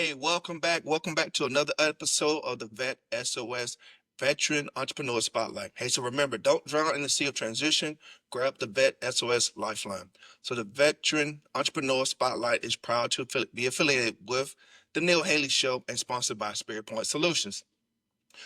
Hey, welcome back. Welcome back to another episode of the VET S.O.S. Veteran Entrepreneur Spotlight. Hey, so remember, don't drown in the sea of transition. Grab the VET S.O.S. Lifeline. So the Veteran Entrepreneur Spotlight is proud to be affiliated with the Neil Haley Show and sponsored by Spirit Point Solutions.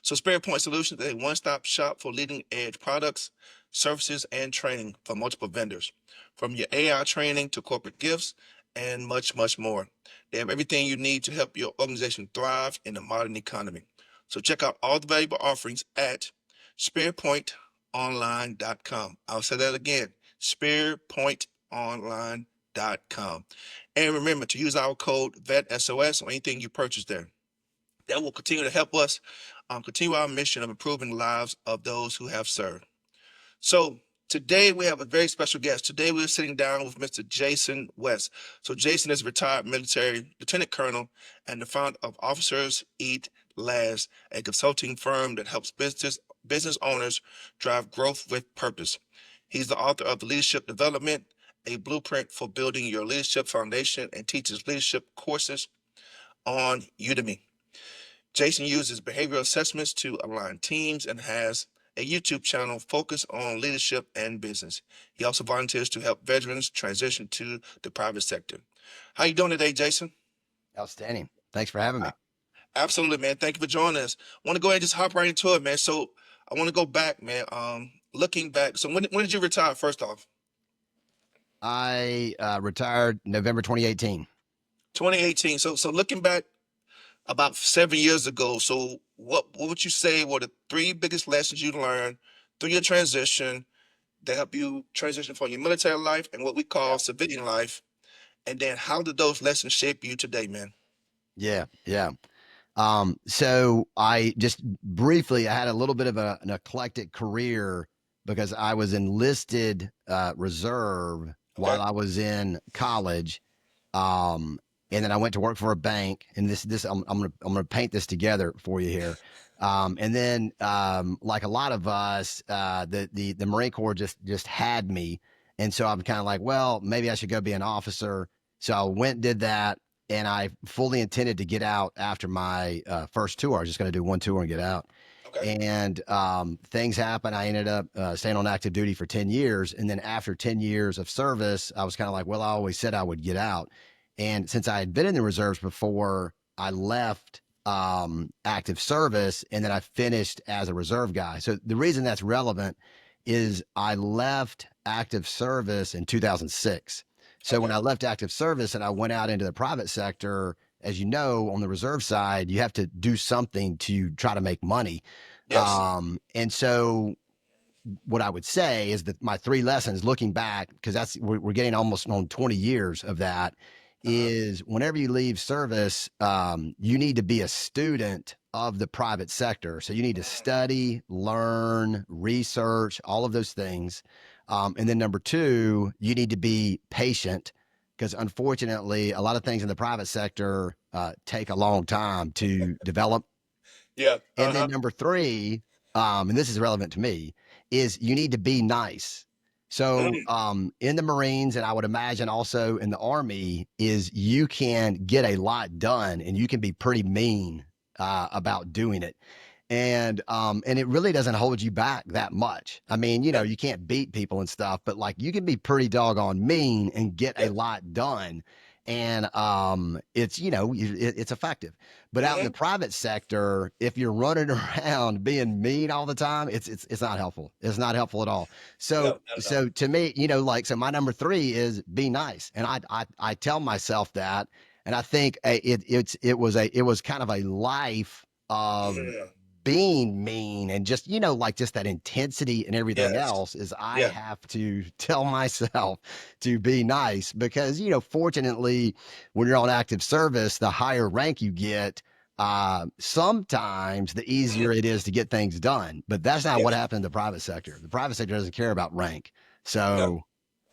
So Spirit Point Solutions is a one-stop shop for leading-edge products, services, and training from multiple vendors, from your AI training to corporate gifts and much, much more. They have everything you need to help your organization thrive in the modern economy. So check out all the valuable offerings at spearpointonline.com. I'll say that again, spearpointonline.com. And remember to use our code VETSOS on anything you purchase there. That will continue to help us continue our mission of improving the lives of those who have served. So today we have a very special guest. Today we're sitting down with Mr. Jason West. So Jason is a retired military lieutenant colonel and the founder of Officers Eat Last, a consulting firm that helps business owners drive growth with purpose. He's the author of the Leadership Development, a blueprint for building your leadership foundation, and teaches leadership courses on Udemy. Jason uses behavioral assessments to align teams and has a YouTube channel focused on leadership and business. He also volunteers to help veterans transition to the private sector. How you doing today, Jason? Outstanding. Thanks for having Uh, me. Absolutely, man. Thank you for joining us. I want to go ahead and just hop right into it, man. So I want to go back, man. Looking back, so when did you retire? First off, I retired November 2018. 2018. So looking back about 7 years ago. So what would you say were the three biggest lessons you learned through your transition that help you transition from your military life and what we call Yeah. civilian life? And then how did those lessons shape you today, man? Yeah. Yeah. So I just briefly, I had a little bit of an eclectic career because I was enlisted reserve Okay. while I was in college. Um, and then I went to work for a bank, and I'm gonna paint this together for you here. And then like a lot of us, the Marine Corps just had me, and so I'm kind of like, well, maybe I should go be an officer. So I went and did that, and I fully intended to get out after my first tour. I was just going to do one tour and get out. Okay. And things happened. I ended up staying on active duty for 10 years. And then after 10 years of service, I was kind of like, well, I always said I would get out. And since I had been in the reserves before, I left active service and then I finished as a reserve guy. So the reason that's relevant is I left active service in 2006. So when Okay. I left active service and I went out into the private sector, as you know, on the reserve side, you have to do something to try to make money. Yes. And so what I would say is that my three lessons looking back, because we're getting almost on 20 years of that, Uh-huh. is whenever you leave service, you need to be a student of the private sector. So you need to study, learn, research, all of those things. And then number two, you need to be patient because unfortunately, a lot of things in the private sector take a long time to develop. Yeah. And then Uh-huh. number three, and this is relevant to me, is you need to be nice. So Mm. in the Marines, and I would imagine also in the Army, is you can get a lot done and you can be pretty mean about doing it. And it really doesn't hold you back that much. I mean, Yeah. you can't beat people and stuff, but like you can be pretty doggone mean and get a Yeah. lot done. And it's it's effective. But out in the Hmm. private sector, if you're running around being mean all the time, it's not helpful. It's not helpful at all. No, So not at all. so to me, so my number three is be nice, and I tell myself that, and I think it was kind of a life of Yeah. being mean and just like just that intensity and everything Yes. else is I Yeah. have to tell myself to be nice because fortunately when you're on active service the higher rank you get, sometimes the easier Mhm. it is to get things done, but that's not what Yes. happened in the private sector. The private sector doesn't care about rank, No. so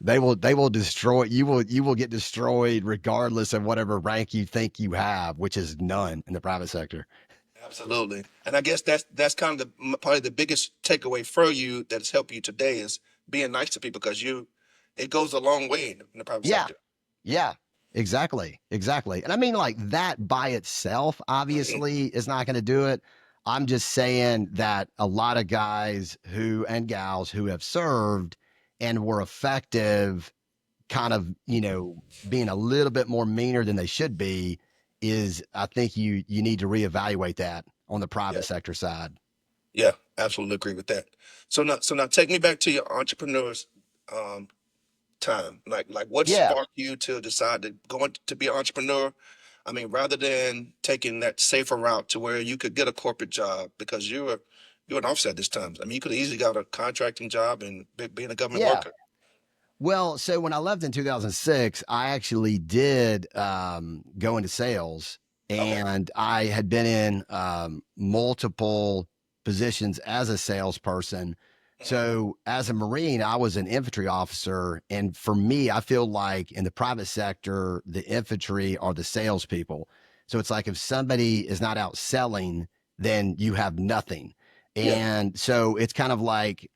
they will destroy you will get destroyed regardless of whatever rank you think you have, which is none in the private sector. Absolutely. And I guess that's kind of probably the biggest takeaway for you that's helped you today is being nice to people because it goes a long way in the private Yeah. sector. Yeah. Exactly. Exactly. And I mean, like that by itself, Mhm. obviously, is not going to do it. I'm just saying that a lot of guys who and gals who have served and were effective, kind of, being a little bit more meaner than they should be, is I think you need to reevaluate that on the Yeah, private sector side. yeah, absolutely agree with that. So now take me back to your entrepreneurs um time. Like what Yeah. sparked you to decide to go to be an entrepreneur? I mean, rather than taking that safer route to where you could get a corporate job because you're an officer at this time. I mean, you could have easily got a contracting job and being a government Yeah. worker. Well, so when I left in 2006, I actually did go into sales, Okay. and I had been in multiple positions as a salesperson. Mhm. So as a Marine, I was an infantry officer. And for me, I feel like in the private sector, the infantry are the salespeople. So it's like if somebody is not out selling, then you have nothing. Yeah. And so it's kind of like,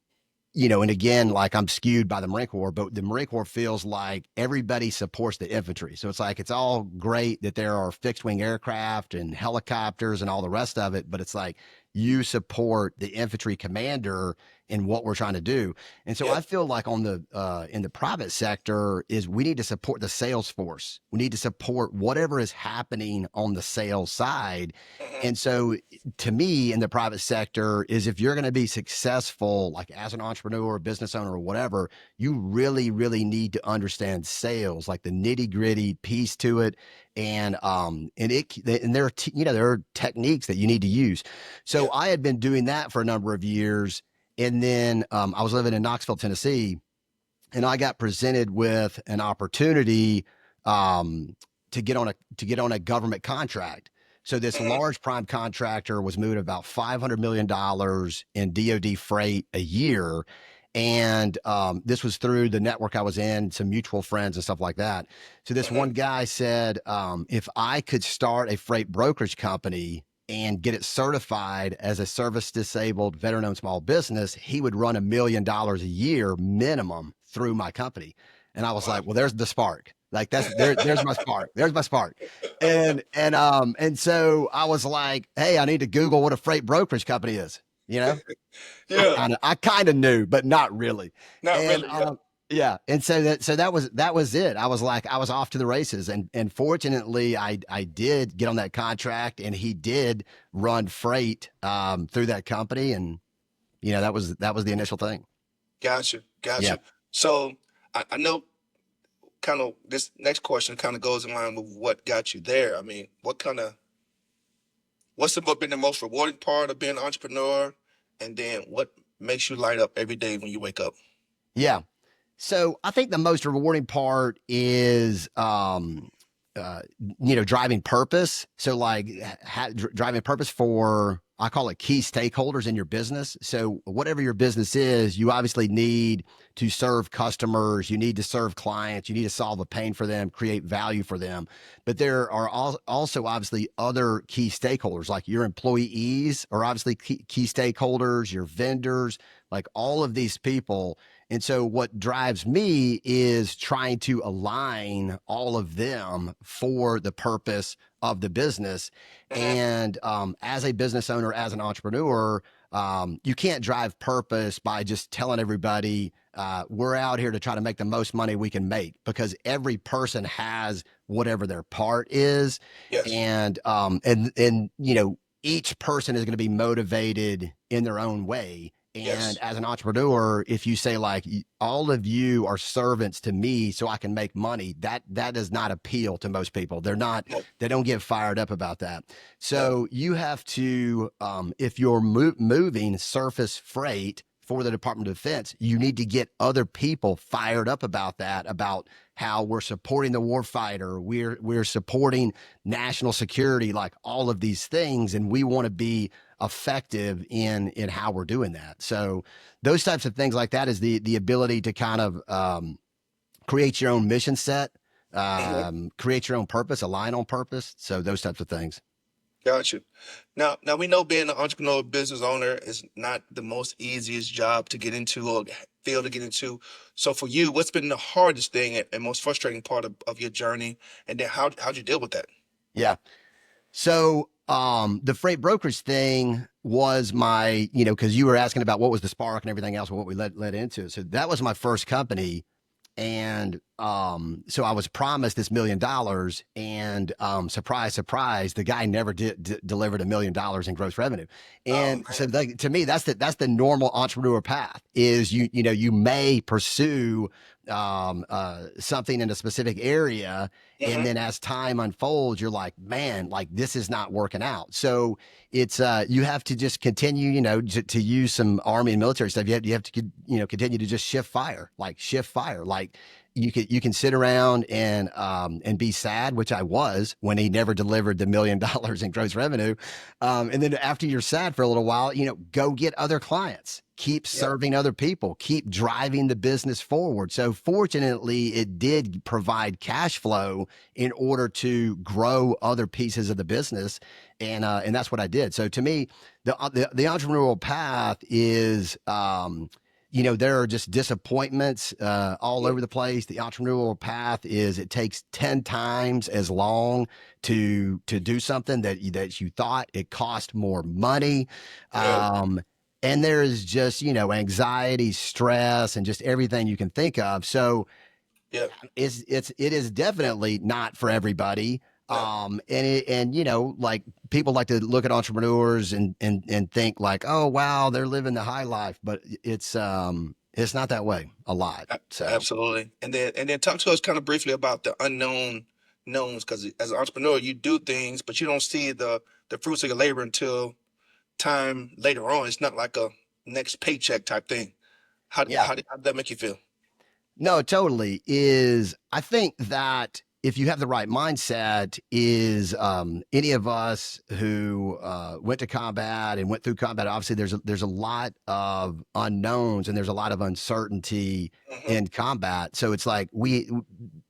and again, like I'm skewed by the Marine Corps, but the Marine Corps feels like everybody supports the infantry. So it's like it's all great that there are fixed wing aircraft and helicopters and all the rest of it, but it's like you support the infantry commander in what we're trying to do. And so Yeah. I feel like on the in the private sector is we need to support the sales force. We need to support whatever is happening on the sales side. Mhm. And so to me in the private sector is if you're going to be successful, like as an entrepreneur, business owner, or whatever, you really, really need to understand sales, like the nitty gritty piece to it. And there are, there are techniques that you need to use. So Yeah. I had been doing that for a number of years. And then I was living in Knoxville, Tennessee, and I got presented with an opportunity um, to get on a government contract. So this Mhm. large prime contractor was moving about $500 million in DoD freight a year, and this was through the network I was in, some mutual friends and stuff like that. So this Mhm. one guy said, if I could start a freight brokerage company and get it certified as a service disabled veteran owned small business, he would run $1 million a year minimum through my company. And I was Wow. like, well, there's the spark. Like there's my spark. There's my spark. And so I was like, hey, I need to Google what a freight brokerage company is. You know, Yeah. I kind of knew, but not really. Not And really. Yeah. yeah, and so that was it. I was like, I was off to the races, and fortunately, I did get on that contract, and he did run freight through that company, and that was the initial thing. Gotcha. Yeah, Gotcha. So I know kind of this next question kind of goes in line with what got you there. I mean, what's been the most rewarding part of being an entrepreneur, and then what makes you light up every day when you wake up? yeah. So I think the most rewarding part is, driving purpose. So like driving purpose for, I call it key stakeholders in your business. So whatever your business is, you obviously need to serve customers. You need to serve clients. You need to solve a pain for them, create value for them. But there are also obviously other key stakeholders, like your employees are obviously key stakeholders, your vendors, like all of these people. And so, what drives me is trying to align all of them for the purpose of the business. Hmm. And as a business owner, as an entrepreneur, you can't drive purpose by just telling everybody we're out here to try to make the most money we can make, because every person has whatever their part is, Yes. and each person is going to be motivated in their own way. And Yes. as an entrepreneur, if you say like all of you are servants to me so I can make money, that does not appeal to most people. No. They don't get fired up about that. No. So you have to, if you're moving surface freight for the Department of Defense, you need to get other people fired up about that, about how we're supporting the warfighter, we're supporting national security, like all of these things, and we want to be effective in how we're doing that. So those types of things like that is the ability to kind of create your own mission set, Hmm. create your own purpose, align on purpose. So those types of things. Got you. Now we know being an entrepreneur business owner is not the most easiest job to get into or field to get into. So for you, what's been the hardest thing and most frustrating part of your journey? And then how'd you deal with that? Yeah. So the freight brokerage thing was my, because you were asking about what was the spark and everything else, what we led into. So that was my first company. And so I was promised this $1 million, and surprise, surprise, the guy never delivered $1 million in gross revenue. Oh And so, man. like, to me, that's the normal entrepreneur path. Is you may pursue something in a specific area, and Hmm. then as time unfolds, you're like, man, like this is not working out. So it's you have to just continue, to use some army and military stuff. You have to continue to just shift fire. Like you can sit around and be sad, which I was when he never delivered the $1 million in gross revenue. And then after you're sad for a little while, go get other clients, keep Yep. serving other people, keep driving the business forward. So fortunately, it did provide cash flow in order to grow other pieces of the business, and that's what I did. So to me, the entrepreneurial path is. There are just disappointments all Yep. over the place. The entrepreneurial path is it takes 10 times as long to do something that you thought. It cost more money. Yep. And there is just, anxiety, stress, and just everything you can think of. So Yep. it is definitely not for everybody. No. And like people like to look at entrepreneurs and think like, oh wow, they're living the high life, but it's not that way a lot. So Absolutely. And then talk to us kind of briefly about the unknown knowns, because as an entrepreneur, you do things, but you don't see the fruits of your labor until time later on. It's not like a next paycheck type thing. yeah. How did that make you feel? No, totally. I think that if you have the right mindset, is any of us who went to combat and went through combat, obviously there's a lot of unknowns and there's a lot of uncertainty Hmm. in combat. So it's like we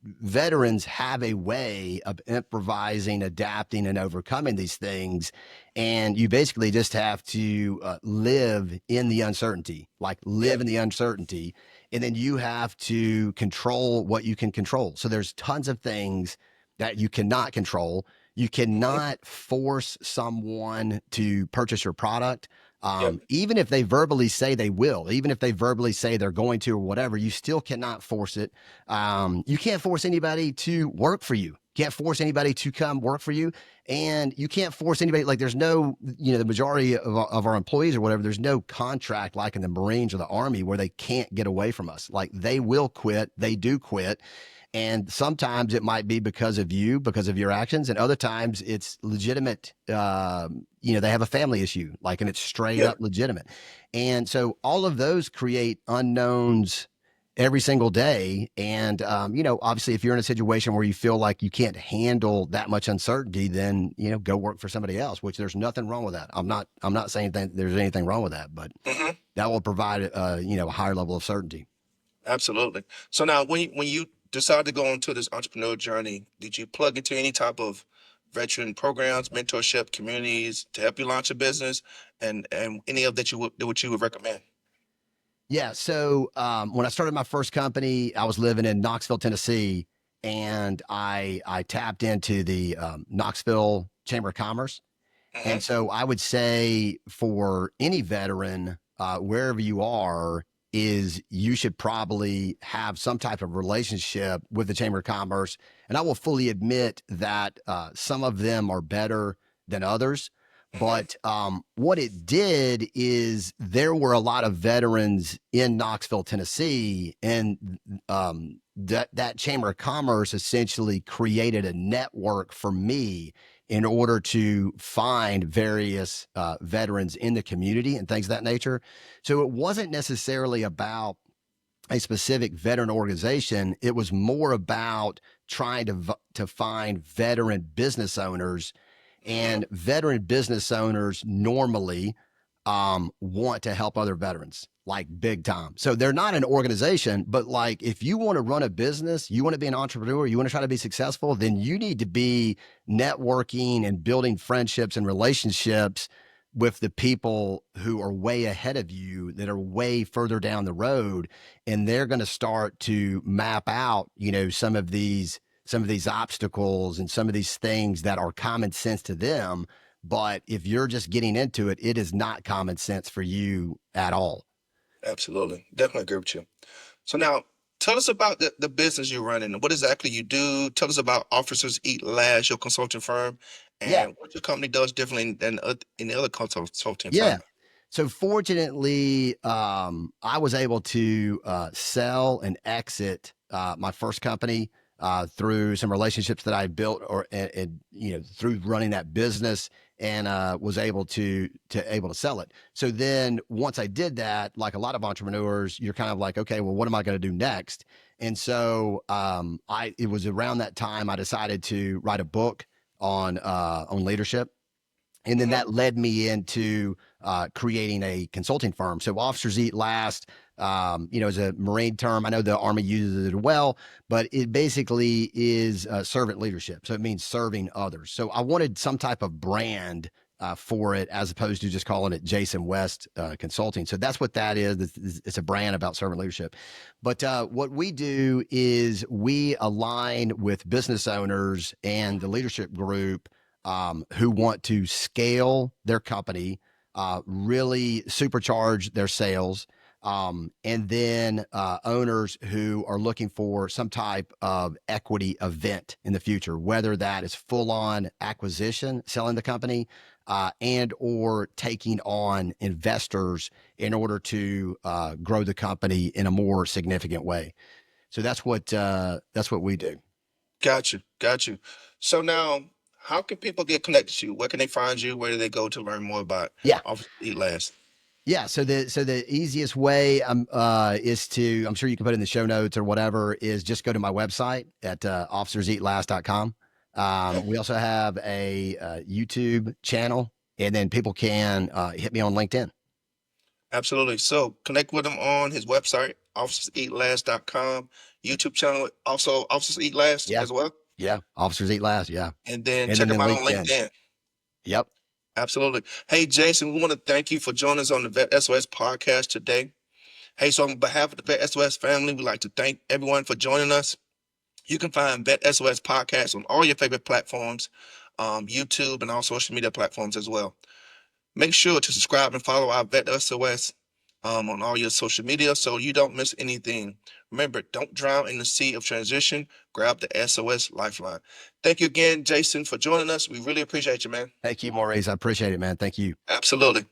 veterans have a way of improvising, adapting, and overcoming these things. And you basically just have to live in the uncertainty, like live Yep. in the uncertainty, and then you have to control what you can control. So there's tons of things that you cannot control. You Hmm. cannot force someone to purchase your product. Yep. Even if they verbally say they will, even if they verbally say they're going to or whatever, you still cannot force it. You can't force anybody to work for you. Can't force anybody to come work for you, and you can't force anybody. Like there's no, the majority of our employees or whatever. There's no contract like in the Marines or the Army where they can't get away from us. Like they will quit. They do quit, and sometimes it might be because of you, because of your actions, and other times it's legitimate. They have a family issue, like, and it's straight Yep. up legitimate. And so all of those create unknowns every single day. And, obviously, if you're in a situation where you feel like you can't handle that much uncertainty, then, go work for somebody else, which there's nothing wrong with that. I'm not saying that there's anything wrong with that, but Hmm. that will provide, a higher level of certainty. Absolutely. So now, when you decided to go into this entrepreneurial journey, did you plug into any type of veteran programs, mentorship, communities to help you launch a business, and any of that you would recommend? Yeah. So when I started my first company, I was living in Knoxville, Tennessee, and I tapped into the Knoxville Chamber of Commerce. And Hmm. so I would say for any veteran, wherever you are, is you should probably have some type of relationship with the Chamber of Commerce. And I will fully admit that some of them are better than others. Hmm. But what it did is there were a lot of veterans in Knoxville, Tennessee, and that Chamber of Commerce essentially created a network for me in order to find various veterans in the community and things of that nature. So it wasn't necessarily about a specific veteran organization. It was more about trying to find veteran business owners, Hmm. and veteran business owners normally want to help other veterans like big time. So they're not an organization, but like if you want to run a business, you want to be an entrepreneur, you want to try to be successful, then you need to be networking and building friendships and relationships with the people who are way ahead of you that are way further down the road, and they're going to start to map out, some of these obstacles and some of these things that are common sense to them. But if you're just getting into it, it is not common sense for you at all. Absolutely. Definitely agree with you. So now tell us about the business you're running and what exactly you do. Tell us about Officers Eat Last, your consulting firm, Yeah. and what your company does differently than any other consulting Yeah. firm. So fortunately, I was able to sell and exit my first company through some relationships that I built, or and through running that business, and was able to sell it. So then once I did that, like a lot of entrepreneurs, you're kind of like, okay, well, what am I going to do next? And so I it was around that time I decided to write a book on leadership, and then Hmm. that led me into creating a consulting firm. So officers eat last, is a Marine term. I know the Army uses it well, but it basically is servant leadership. So it means serving others. So I wanted some type of brand for it, as opposed to just calling it Jason West Consulting. So that's what that is. It's a brand about servant leadership. But what we do is we align with business owners and the leadership group who want to scale their company, really supercharge their sales, and then owners who are looking for some type of equity event in the future, whether that is full on acquisition, selling the company, and or taking on investors in order to grow the company in a more significant way. So that's what we do. Got you. Got you. So now, how can people get connected to you? Where can they find you? Where do they go to learn more about Yeah. Officers Eat Last? Yeah, so the easiest way is to, I'm sure you can put it in the show notes or whatever, is just go to my website at officerseatlast.com. Okay. We also have a YouTube channel, and then people can hit me on LinkedIn. Absolutely. So connect with him on his website, officerseatlast.com, YouTube channel, also Officers Eat Last Yeah, as well. yeah, Officers Eat Last. Yeah, And then and check then him in out on LinkedIn. LinkedIn. Yep. Absolutely. Hey, Jason, we want to thank you for joining us on the VET S.O.S podcast today. Hey, so on behalf of the VET S.O.S family, we'd like to thank everyone for joining us. You can find VET S.O.S podcast on all your favorite platforms, YouTube, and all social media platforms as well. Make sure to subscribe and follow our VET S.O.S on all your social media so you don't miss anything. Remember, don't drown in the sea of transition. Grab the S.O.S lifeline. Thank you again, Jason, for joining us. We really appreciate you, man. Thank you, Maurice. I appreciate it, man. Thank you. Absolutely.